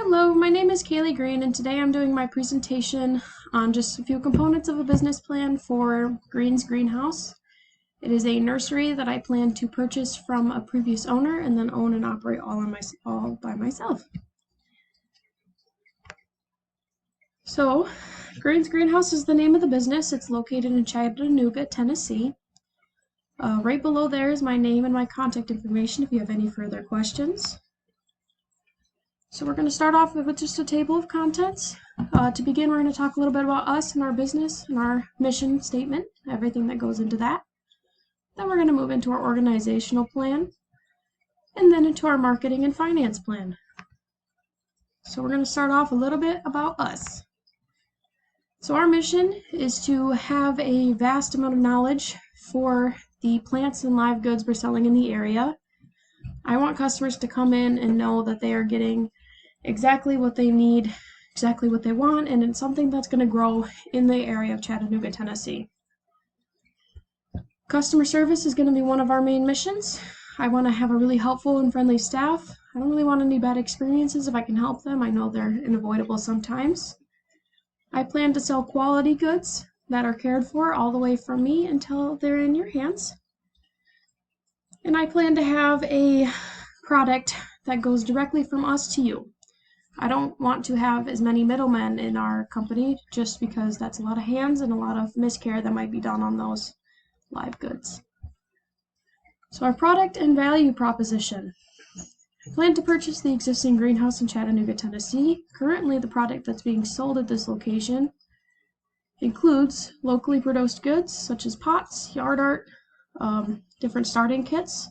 Hello, my name is Greene, and today I'm doing my presentation on just a few components of a business plan for Greene's greenhouse. It is a nursery that I plan to purchase from a previous owner and then own and operate all by myself. So, Greene's greenhouse is the name of the business. It's located in Chattanooga, Tennessee. Right below there is my name and my contact information if you have any further questions. So we're going to start off with just a table of contents. To begin, we're going to talk a little bit about us and our business and our mission statement, everything that goes into that. Then we're going to move into our organizational plan, and then into our marketing and finance plan. So we're going to start off a little bit about us. So our mission is to have a vast amount of knowledge for the plants and live goods we're selling in the area. I want customers to come in and know that they are getting exactly what they need, exactly what they want, and it's something that's going to grow in the area of Chattanooga, Tennessee. Customer service is going to be one of our main missions. I want to have a really helpful and friendly staff. I don't really want any bad experiences if I can help them. I know they're unavoidable sometimes. I plan to sell quality goods that are cared for all the way from me until they're in your hands. And I plan to have a product that goes directly from us to you. I don't want to have as many middlemen in our company just because that's a lot of hands and a lot of miscare that might be done on those live goods. So our product and value proposition. I plan to purchase the existing greenhouse in Chattanooga, Tennessee. Currently, the product that's being sold at this location includes locally produced goods such as pots, yard art, different starting kits,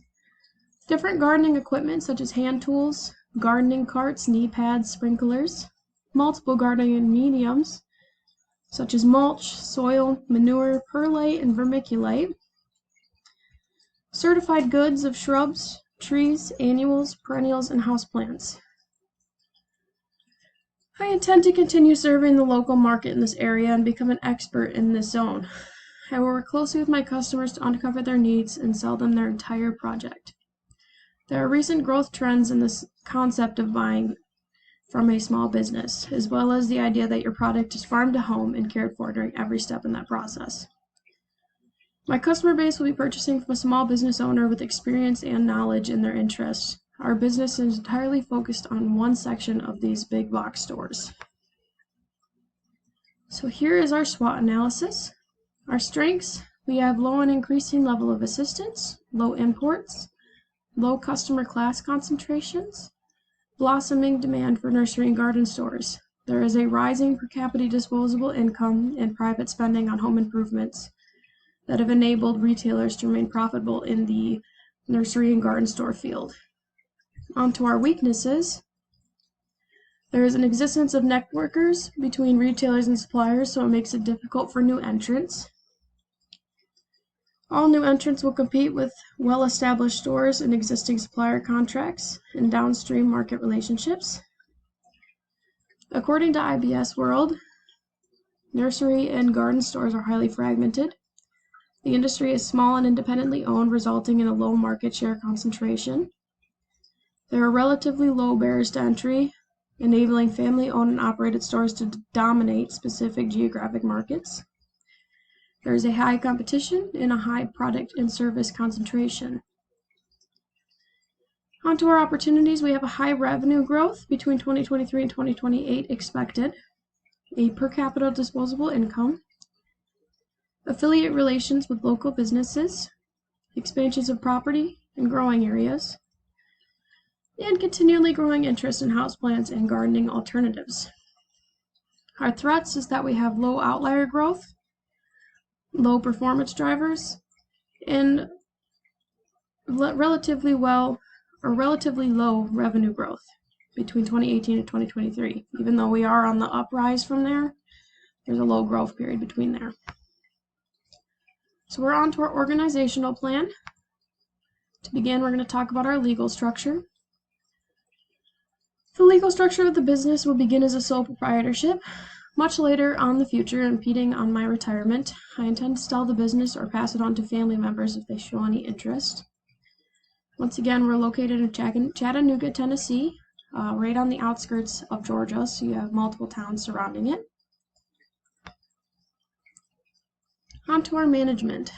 different gardening equipment such as hand tools, gardening carts, knee pads, sprinklers, multiple gardening mediums such as mulch, soil, manure, perlite, and vermiculite, certified goods of shrubs, trees, annuals, perennials, and houseplants. I intend to continue serving the local market in this area and become an expert in this zone. I will work closely with my customers to uncover their needs and sell them their entire project. There are recent growth trends in this concept of buying from a small business, as well as the idea that your product is farmed to home and cared for during every step in that process. My customer base will be purchasing from a small business owner with experience and knowledge in their interests. Our business is entirely focused on one section of these big box stores. So here is our SWOT analysis. Our strengths: we have low and increasing level of assistance, low imports, low customer class concentrations, blossoming demand for nursery and garden stores. There is a rising per capita disposable income and private spending on home improvements that have enabled retailers to remain profitable in the nursery and garden store field. On to our weaknesses. There is an existence of networkers between retailers and suppliers, so it makes it difficult for new entrants. All new entrants will compete with well-established stores and existing supplier contracts and downstream market relationships. According to IBS World, nursery and garden stores are highly fragmented. The industry is small and independently owned, resulting in a low market share concentration. There are relatively low barriers to entry, enabling family-owned and operated stores to dominate specific geographic markets. There is a high competition and a high product and service concentration. On to our opportunities, we have a high revenue growth between 2023 and 2028 expected, a per capita disposable income, affiliate relations with local businesses, expansions of property and growing areas, and continually growing interest in houseplants and gardening alternatives. Our threats is that we have low outlier growth, low performance drivers, and relatively low revenue growth between 2018 and 2023. Even though we are on the uprise from there, there's a low growth period between there. So we're on to our organizational plan. To begin, we're going to talk about our legal structure. The legal structure of the business will begin as a sole proprietorship. Much later on in the future, impeding on my retirement, I intend to sell the business or pass it on to family members if they show any interest. Once again, we're located in Chattanooga, Tennessee. right on the outskirts of Georgia, so you have multiple towns surrounding it. On to our management.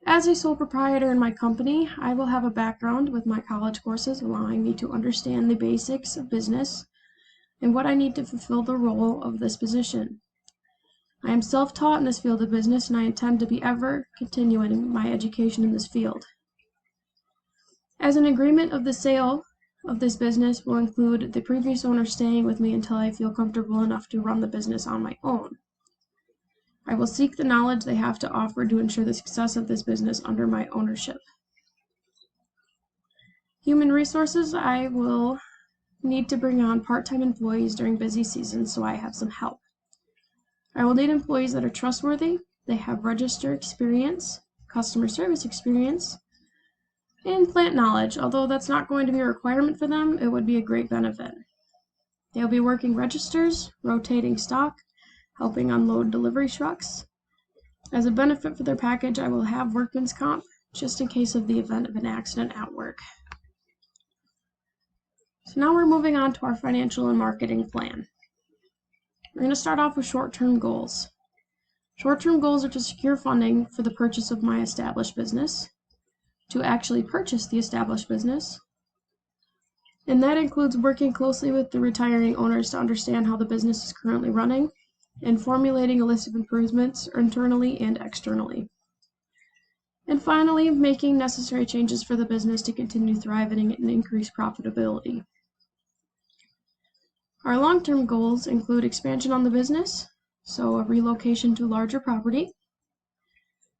As a sole proprietor in my company, I will have a background with my college courses allowing me to understand the basics of business and what I need to fulfill the role of this position. I am self-taught in this field of business, and I intend to be ever continuing my education in this field. As an agreement of the sale of this business will include the previous owner staying with me until I feel comfortable enough to run the business on my own. I will seek the knowledge they have to offer to ensure the success of this business under my ownership. Human resources, I will need to bring on part-time employees during busy seasons so I have some help. I will need employees that are trustworthy, they have register experience, customer service experience, and plant knowledge. Although that's not going to be a requirement for them, it would be a great benefit. They'll be working registers, rotating stock, helping unload delivery trucks. As a benefit for their package, I will have workman's comp, just in case of the event of an accident at work. So now we're moving on to our financial and marketing plan. We're going to start off with short-term goals. Short-term goals are to secure funding for the purchase of my established business, to actually purchase the established business, and that includes working closely with the retiring owners to understand how the business is currently running, and formulating a list of improvements internally and externally. And finally, making necessary changes for the business to continue thriving and increase profitability. Our long-term goals include expansion on the business, so a relocation to a larger property.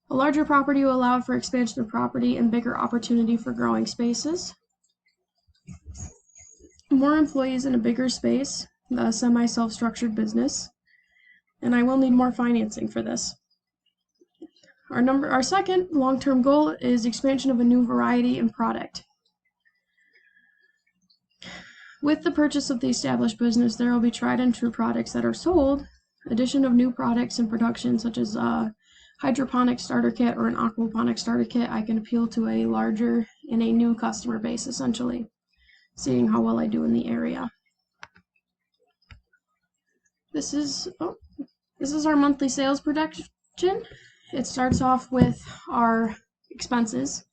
A larger property will allow for expansion of property and bigger opportunity for growing spaces. More employees in a bigger space, the semi-self-structured business. And I will need more financing for this. Our second long-term goal is expansion of a new variety and product. With the purchase of the established business, there will be tried and true products that are sold. Addition of new products in production, such as a hydroponic starter kit or an aquaponic starter kit, I can appeal to a larger and a new customer base, essentially, seeing how well I do in the area. This is our monthly sales projection. It starts off with our expenses,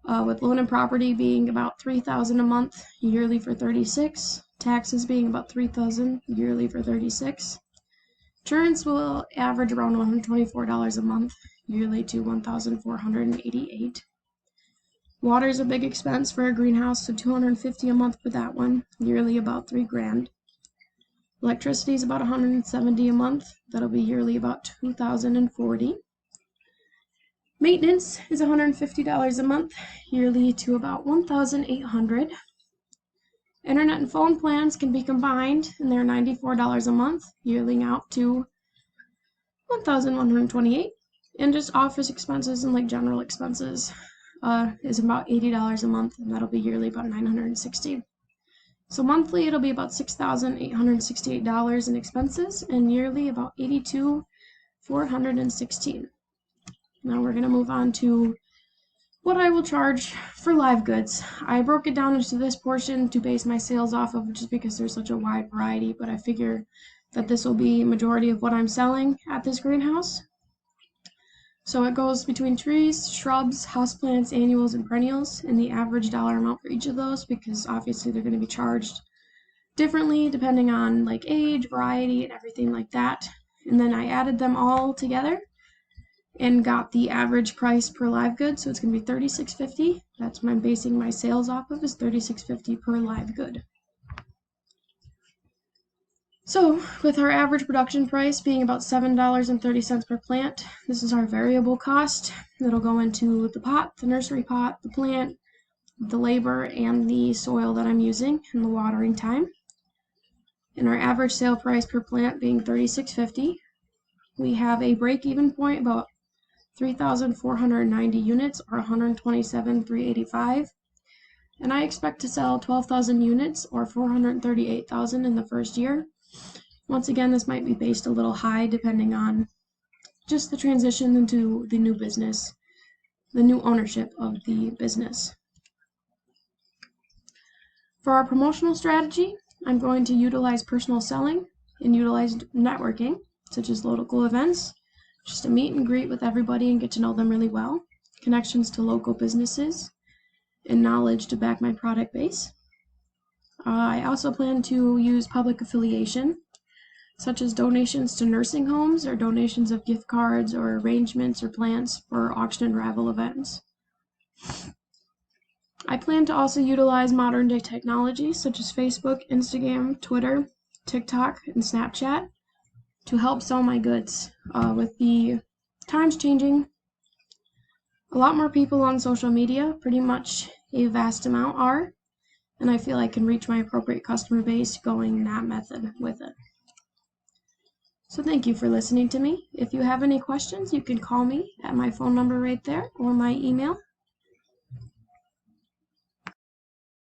with loan and property being about $3,000 a month yearly for 36, taxes being about $3,000 yearly for 36. Insurance will average around $124 a month yearly to $1,488. Water is a big expense for a greenhouse, so $250 a month for that one, yearly about $3,000. Electricity is about $170 a month. That'll be yearly about $2,040. Maintenance is $150 a month, yearly to about $1,800. Internet and phone plans can be combined, and they're $94 a month, yearly out to $1,128. And just office expenses and like general expenses is about $80 a month, and that'll be yearly about $960. So monthly, it'll be about $6,868 in expenses, and yearly about $82,416. Now we're going to move on to what I will charge for live goods. I broke it down into this portion to base my sales off of, just because there's such a wide variety, but I figure that this will be majority of what I'm selling at this greenhouse. So it goes between trees, shrubs, houseplants, annuals, and perennials, and the average dollar amount for each of those, because obviously they're going to be charged differently depending on like age, variety, and everything like that. And then I added them all together and got the average price per live good, so it's going to be $36.50. That's what I'm basing my sales off of, is $36.50 per live good. So with our average production price being about $7.30 per plant, this is our variable cost. It'll go into the pot, the nursery pot, the plant, the labor, and the soil that I'm using, and the watering time. And our average sale price per plant being $36.50. We have a break-even point about 3,490 units, or 127,385. And I expect to sell 12,000 units, or 438,000 in the first year. Once again, this might be based a little high depending on just the transition into the new business, the new ownership of the business. For our promotional strategy, I'm going to utilize personal selling and utilize networking, such as local events, just to meet and greet with everybody and get to know them really well, connections to local businesses, and knowledge to back my product base. I also plan to use public affiliation, such as donations to nursing homes or donations of gift cards or arrangements or plants for auction and raffle events. I plan to also utilize modern day technology such as Facebook, Instagram, Twitter, TikTok, and Snapchat to help sell my goods. With the times changing, a lot more people on social media, pretty much a vast amount are, and I feel I can reach my appropriate customer base going that method with it. So thank you for listening to me. If you have any questions, you can call me at my phone number right there or my email.